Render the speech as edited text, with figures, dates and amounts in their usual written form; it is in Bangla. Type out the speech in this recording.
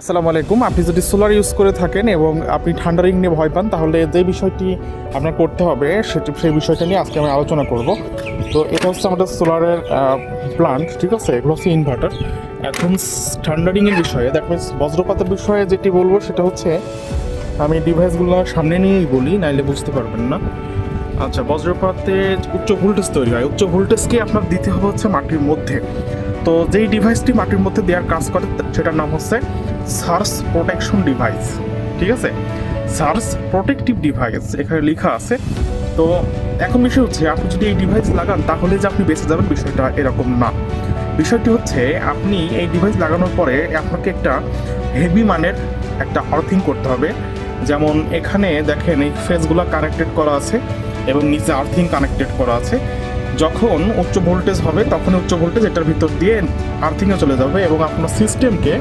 আসসালামু আলাইকুম। আপনি যদি সোলার ইউজ করে থাকেন এবং আপনি ঠান্ডারিং নিয়ে ভয় পান, তাহলে যে বিষয়টি আপনার করতে হবে সেই বিষয়টা নিয়ে আজকে আমি আলোচনা করব। তো এটা হচ্ছে আমাদের সোলারের প্লান্ট, ঠিক আছে? এগুলো হচ্ছে ইনভার্টার। এখন ঠান্ডারিংয়ের বিষয়ে দেখবেন, বজ্রপাতের বিষয়ে যেটি বলবো সেটা হচ্ছে, আমি ডিভাইসগুলো সামনে নিয়েই বলি, নাইলে বুঝতে পারবেন না। আচ্ছা, বজ্রপাতে উচ্চ ভোল্টেজ তৈরি হয়। উচ্চ ভোল্টেজকে আপনার দিতে হবে হচ্ছে মাটির মধ্যে। তো যেই ডিভাইসটি মাটির মধ্যে দেওয়ার কাজ করে সেটার নাম হচ্ছে সার্স প্রোটেকশন ডিভাইস, ঠিক আছে? সার্স প্রোটেক্টিভ ডিভাইস এখানে লেখা আছে। তো এখন বিষয় হচ্ছে, আপনি যদি এই ডিভাইস লাগান তাহলে যে আপনি বেঁচে যাবেন, বিষয়টা এরকম না। বিষয়টি হচ্ছে, আপনি এই ডিভাইস লাগানোর পরে আপনাকে একটা হেভি মানের একটা আর্থিং করতে হবে। যেমন এখানে দেখেন, এই ফেসগুলো কানেক্টেড করা আছে এবং নিচে আর্থিং কানেক্টেড করা আছে। যখন উচ্চ ভোল্টেজ হবে তখন উচ্চ ভোল্টেজ এটার ভিতর দিয়ে আর্থিংয়ে চলে যাবে এবং আপনার সিস্টেমকে